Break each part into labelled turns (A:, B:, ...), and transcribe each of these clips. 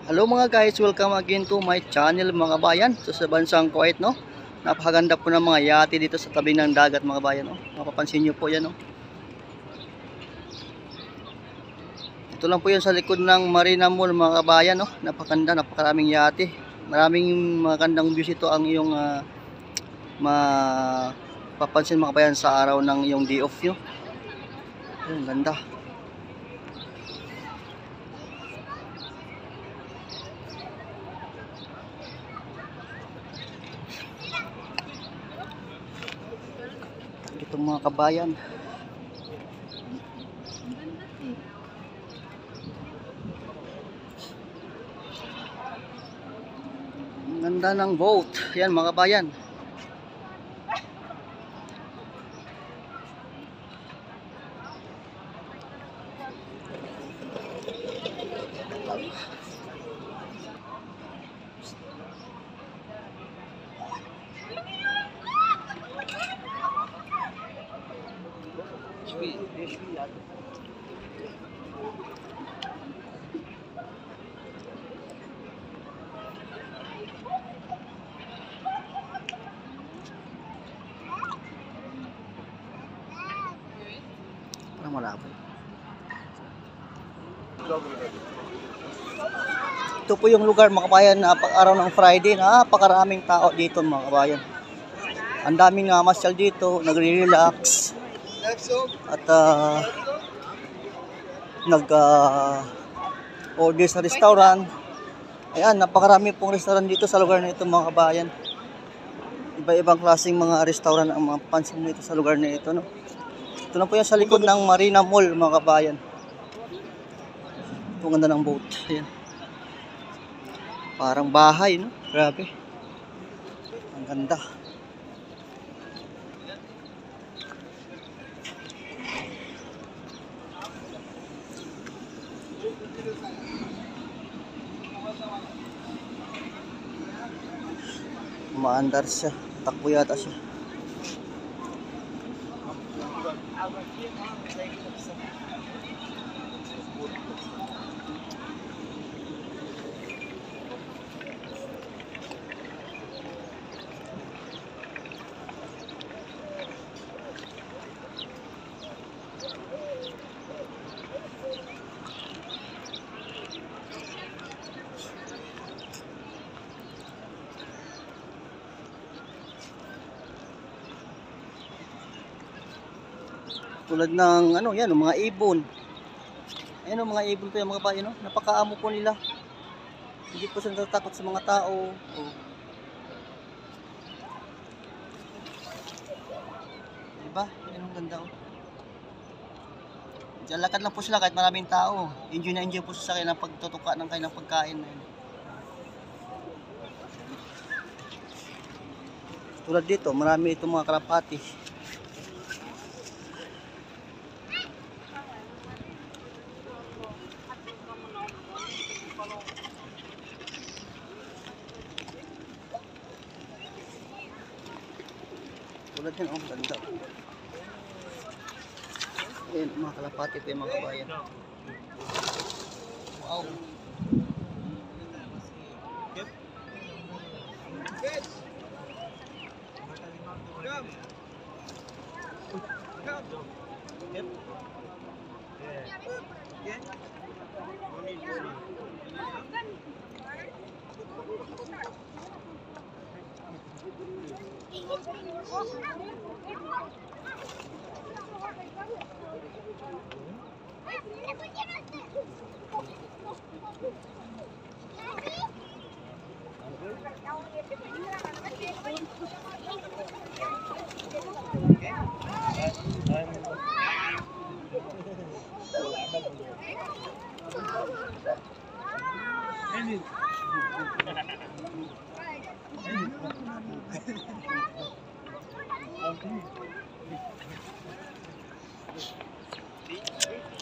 A: Hello mga guys, welcome again to my channel mga bayan. So sa bansang Kuwait, no, napakaganda po ng mga yate dito sa tabi ng dagat mga bayan, no. Mapapansin nyo po yan, no. Ito lang po yan sa likod ng Marina Mall mga bayan, no. Napakaganda, napakaraming yate. Maraming magandang views ito ang iyong mapapansin mga bayan sa araw ng iyong day off nyo. Ang ganda. Itong mga kabayan. Ang ganda ng boat. Yan mga kabayan. Parang malabo. Ito po yung lugar mga kabayan na araw ng Friday, napakaraming tao dito mga kabayan. Ang daming masyal dito, nagre-relax at order sa restaurant. Ayan, napakarami pong restaurant dito sa lugar na ito mga kabayan. Iba-ibang klaseng mga restaurant ang mapapansin nito sa lugar na ito, no. Ito na po yung sa likod ng Marina Mall mga kabayan. Ito, ganda ng boat. Ayan. Parang bahay, no? Grabe. Ang ganda. Umaandar siya. Takbo yata siya. Tulad ng ano yan, mga ibon. Ayan o, mga ibon po yung mga bayan, no? Napakaamo po nila. Hindi po sila natatakot sa mga tao. Oh. Diba? Ayan ang ganda, oh. Diyan lakad lang po sila kahit maraming tao. Enjoy na enjoy po sa kanilang pagtutuka ng kanilang pagkain. Ayan. Tulad dito, marami itong mga kalapati. Tulad yan, oh, ganda. Ayan, mga kalapati po yung mga kabayan. Wow.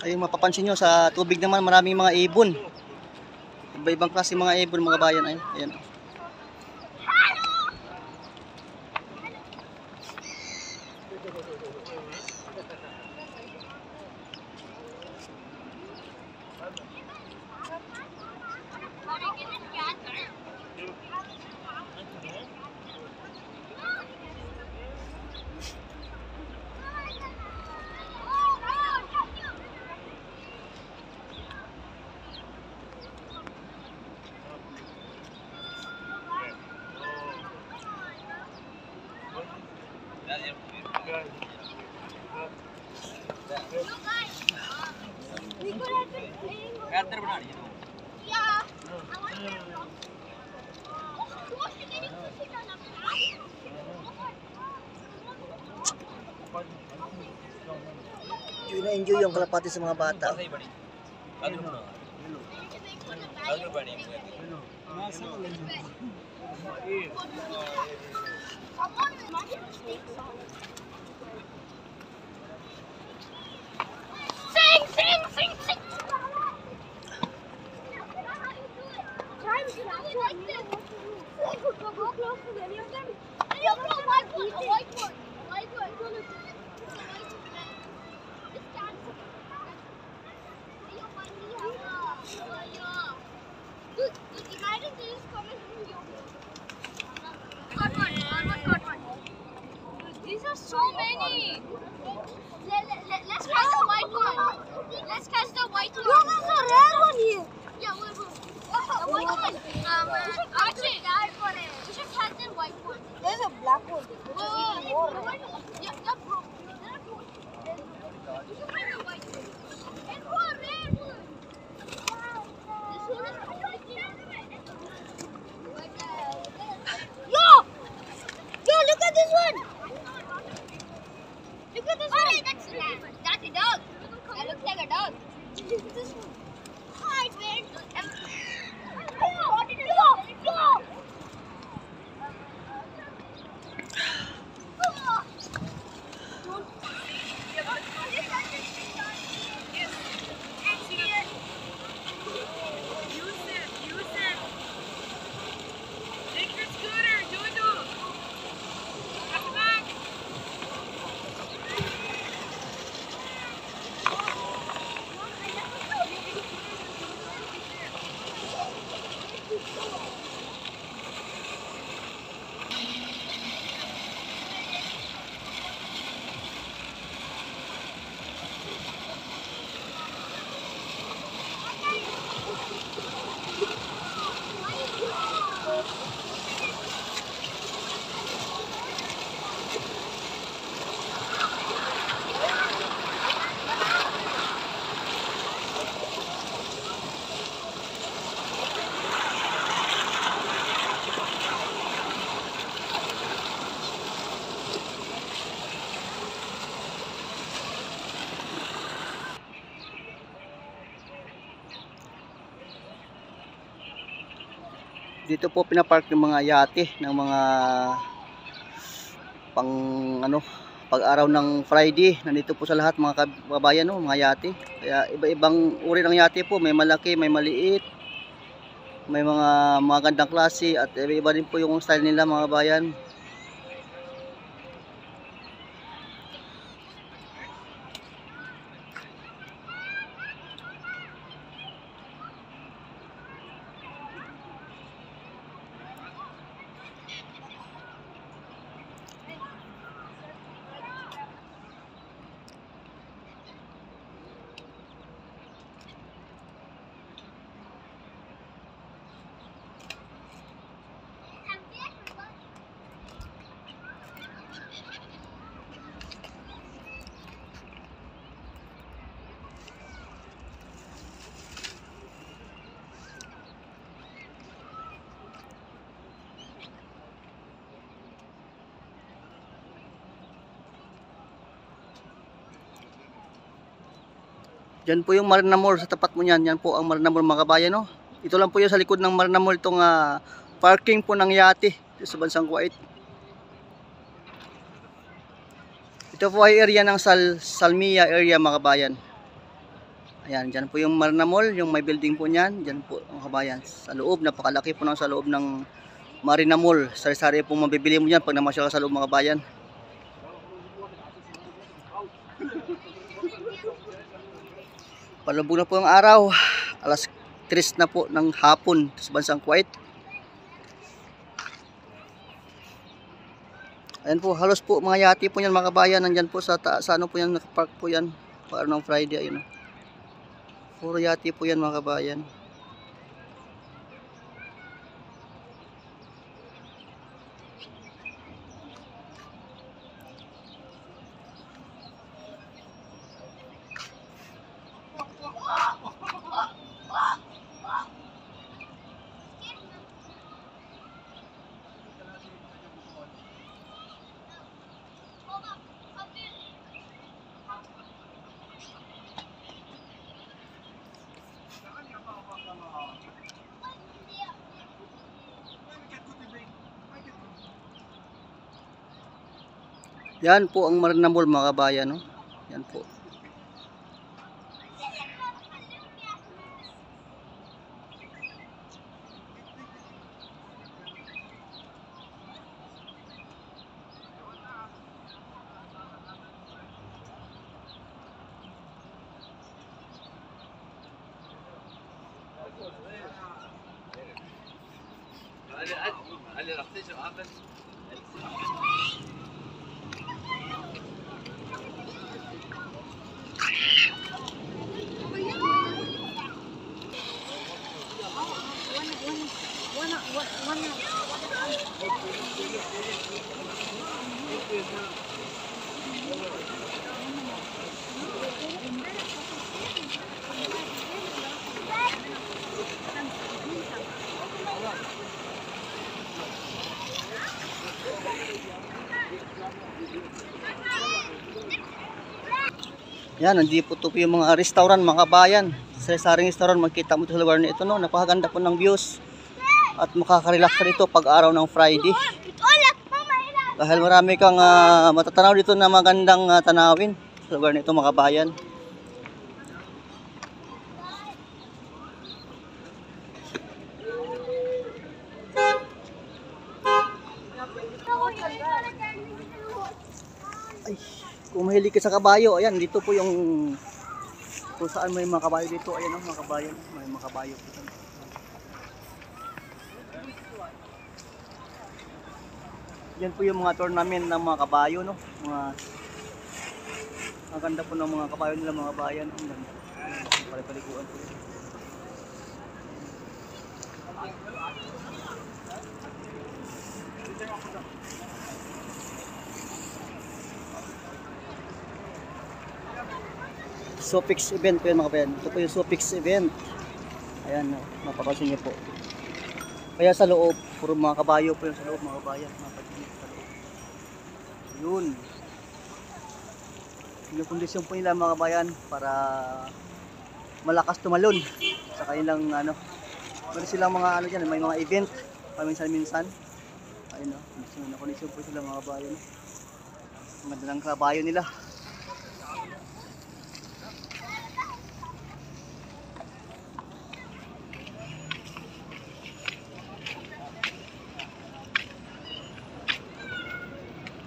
A: Ayun, mapapansin nyo sa tubig naman maraming mga ibon. Iba-ibang klase mga ibon mga bayan. Ayun, ayan.
B: We could have been playing. Yeah. I want to get
A: Enjoy na enjoy yung kalapati sa mga bata.
B: Sing, sing, sing, sing. Try to like this. Go close to any of them. And you go whiteboard. Whiteboard. Dude, imagine this coming from you. Got one. These are so many. Let's catch the white one. Let's catch the white one. No, there's a rare one here. Yeah, wait. The white one. Actually, we should catch the white one. There's a black one. Yeah, bro. There are two. We should find the white one. And for a rare one. This one is Yo, look at this one. Look at this one. That's a dog. That looks like a dog. This one. Hi, man. Go.
A: Dito po pinapark yung mga yate ng mga pang pag-araw ng Friday. Nandito po sa lahat mga kababayan, no, mga yate. Kaya iba-ibang uri ng yate po, may malaki, may maliit, may mga magandang klase at iba din po yung style nila mga kababayan. Yan po yung Marina Mall sa tapat mo niyan. Yan po ang Marina Mall mga kabayan, no. Ito lang po yung sa likod ng Marina Mall itong parking po ng yate sa bansang Kuwait. Ito po ay area ng Salmiya area mga kabayan. Ayan, dyan po yung Marina Mall, yung may building po niyan. Dyan po mga kabayan. Sa loob, napakalaki po ng sa loob ng Marina Mall. Sari-sari po mabibili mo yan pag namasyal ka sa loob mga kabayan. Palubog na po ang araw. Alas 3 na po ng hapon sa bansang Kuwait. Ayan po, halos po mga yate po yan mga kabayan. Nandyan po sa ano po yan, nakapark po yan. Para ng Friday, ayun. Puro yate po yan mga kabayan. Yan po ang Marina Mall mga kabayan, no? Yan po. Yan, nandito po yung mga restaurant mga kabayan. Sa saring restaurant, makikita mo ito sa lugar na ito, no? Napakaganda po ng views. At makaka-relax ka dito pag araw ng Friday. Dahil marami kang matatanaw dito na magandang tanawin sa lugar na ito mga kabayan. Ay, kung mahilig ka sa kabayo, ayan, dito po yung kung saan may mga kabayo dito. Ayan o, mga kabayo. May mga kabayo dito. Yan po yung mga tournament ng mga kabayo, no? Ang ganda po ng mga kabayo nila, mga bayan. Ang ganda. Palikuan po. Sopix event po yan mga kabayan. Ito po yung Sopix event. Ayan, mapapansin niyo po. Kaya sa loob, puro mga kabayo po yung sa loob mga kabayan. Mapapansin niyo sa loob. Yun. Yung kondisyon po nila mga kabayan para malakas tumalon sa kanilang ano. Meron silang mga ano dyan, may mga event paminsan-minsan. Ayun o, kondisyon po sila mga kabayan. Ang ganda ng kabayo nila.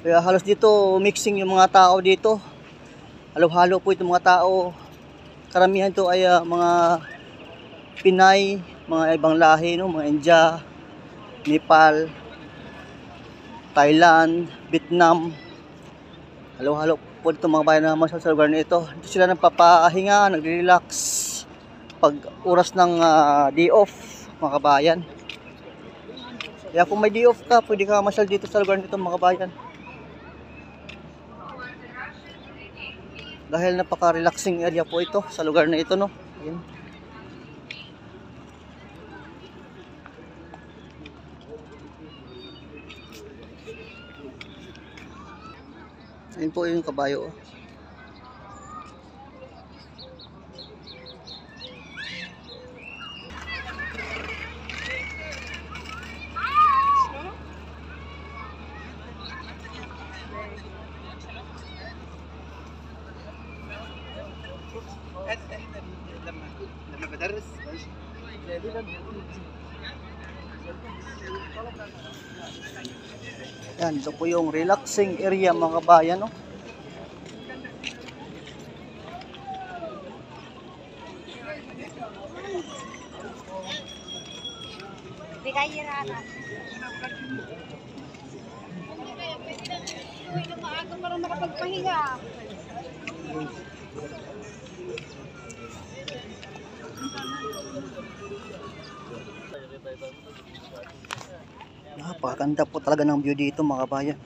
A: Kaya halos dito mixing yung mga tao dito. Halo-halo po itong mga tao. Karamihan to ay mga Pinay, mga ibang lahi, no? Mga India, Nepal, Thailand, Vietnam. Halo-halo po dito mga bayan na masal sa lugar na ito. Dito sila nagpapahinga, nagre-relax pag oras ng day off mga kabayan. Kaya kung may day off ka, pwede ka masal dito sa lugar nito mga kabayan. Dahil napaka-relaxing area po ito sa lugar na ito, no? Ayan. Ayan po yung kabayo.
C: لما بدرس
A: Yan, ito po yung relaxing area mga kabayan, no?
B: Bigay na. Uy, na maaga para makapagpahinga.
A: Napakaganda po talaga ng view dito mga kabayan.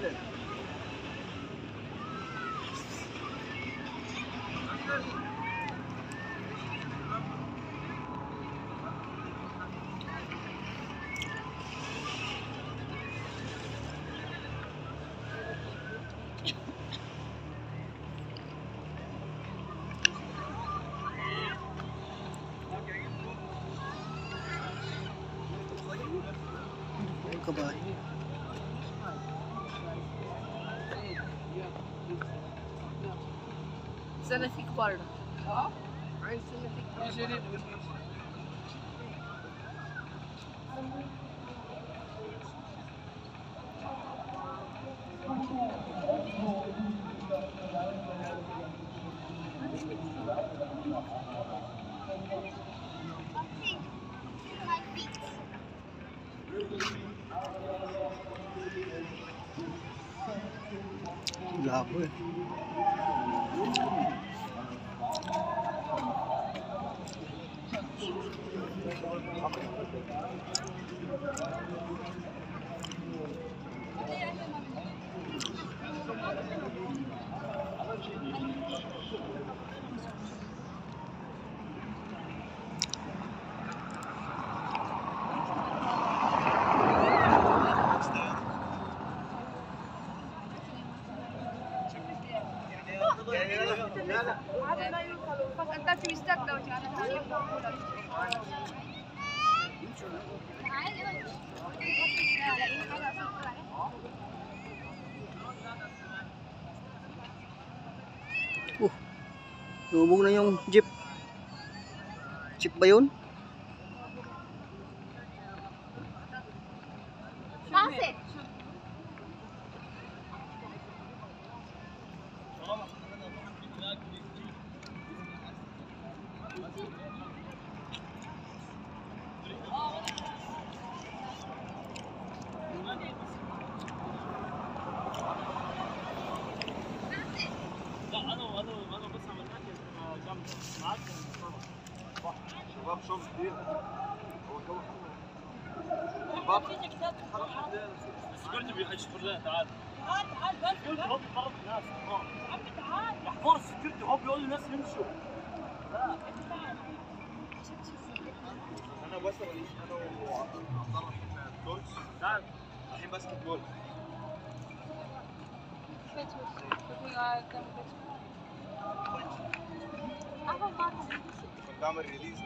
A: Kabayo.
D: Senetik pardon. Ay, senetik pardon.
A: Labo eh.
D: انت في مستقبل وتعالى
A: Lubog na yung jeep. Jeep ba yun?
B: Bakit?
C: شباب شوف كتير هو جو شباب سكرت بيحشر له تعال تعال هو بيخرب الناس عم تعال يا حمار السكرتي هو بيقول للناس يمشوا انا بس انا وعبد الله كوتش تعال الحين باسكت بول بعمل ريليز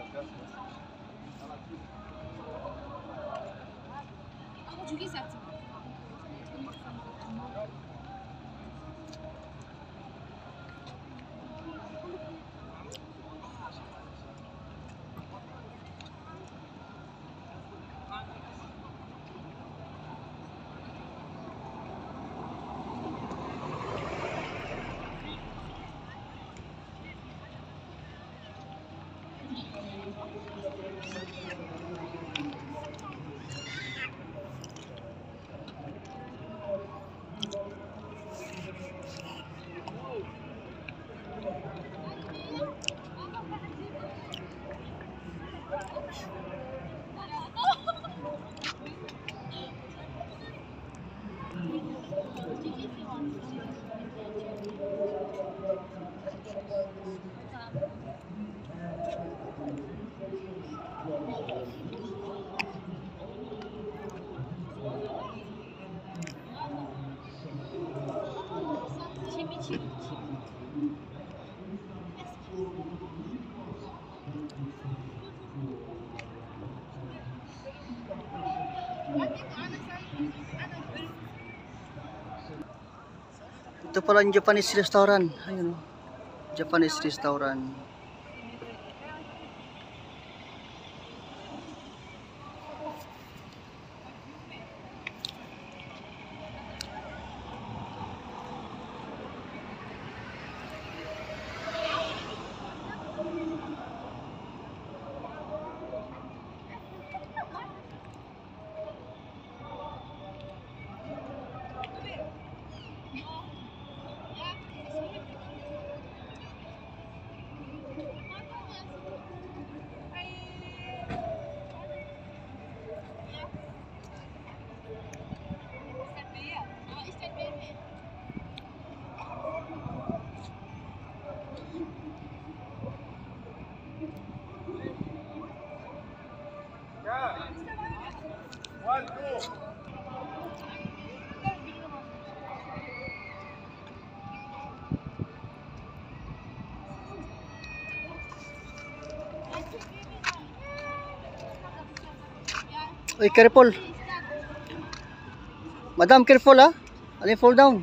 A: Ito pala yung Japanese restaurant. Ayun o. Japanese restaurant. Uy, careful. Madam, careful ha. Alin fall down.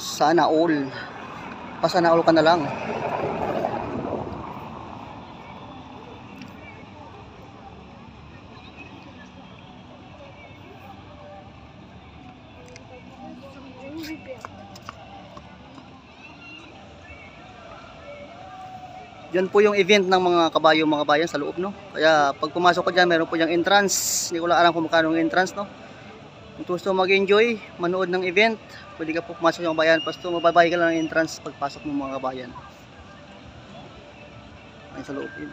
A: Sana all. Pasana all ka na lang. Yan po yung event ng mga kabayo mga kabayan sa loob, no. Kaya pag pumasok ko diyan, meron po yung entrance. Hindi ko lang alam kung magkano yung entrance, no. Kung gusto mag-enjoy, manood ng event, pwede ka po pumasok yung kabayan. Basta mababayad ka lang ng entrance pagpasok ng mga kabayan. Ayun sa loob yun.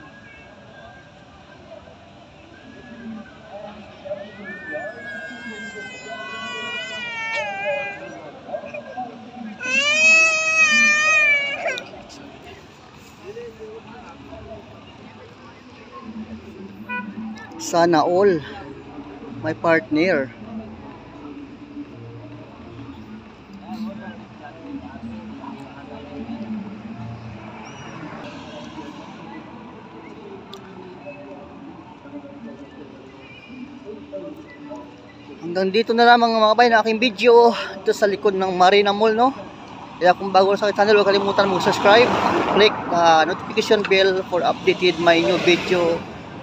A: Sana all my partner. Hanggang dito na lamang mga kabayan ang aking video ito sa likod ng Marina Mall, no. Kaya kung bago sa aking channel, huwag kalimutan mag-subscribe, click the notification bell for updated my new video.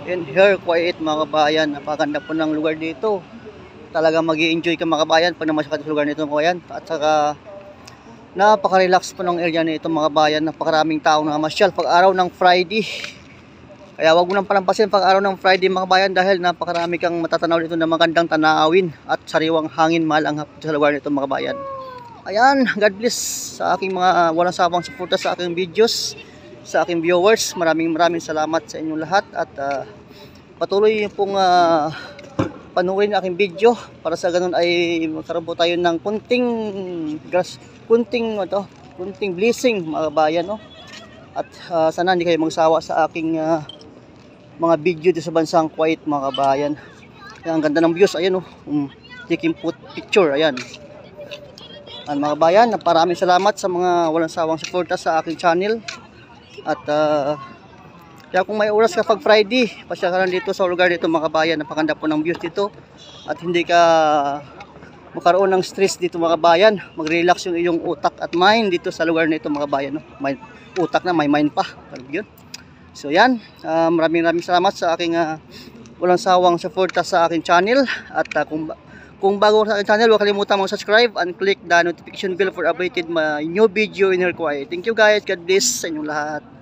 A: And here quiet mga kabayan, napakaganda po ng lugar dito. Talaga mag-i-enjoy ka mga kabayan pag namasyal ka sa lugar nito mga kabayan. At saka napaka-relax po ng area nito mga kabayan. Napakaraming tao na namasyal pag araw ng Friday. Kaya wag mo nang palampasin pag araw ng Friday mga kabayan dahil napakarami kang matatanaw dito na magandang tanawin at sariwang hangin malanghap sa lugar nito mga kabayan. Ayan, God bless sa aking mga walang sawang suporta sa aking videos, sa aking viewers. Maraming salamat sa inyong lahat at patuloy pong panuorin ang aking video para sa ganun ay magkaroon po tayo ng kunting blessing mga kabayan, no? At sana hindi kayo magsawa sa aking mga video dito sa bansang Kuwait mga kabayan. Ang ganda ng views, ayan oh. Taking picture, ayan. Mga kabayan, maraming salamat sa mga walang sawang suporta sa aking channel. At kaya kung may oras ka pag Friday, pasya ka lang dito sa lugar dito mga kabayan. Napakaganda po ng views dito. At hindi ka magkaroon ng stress dito mga kabayan. Mag-relax yung iyong utak at mind dito sa lugar nito mga kabayan, no? May utak na, may mind pa. Yun. So yan, maraming salamat sa aking walang sawang suporta sa aking channel. At kung bago sa aking channel, huwag kalimutan mag-subscribe and click the notification bell for updated my new video in here quiet. Thank you guys, God bless sa inyong lahat.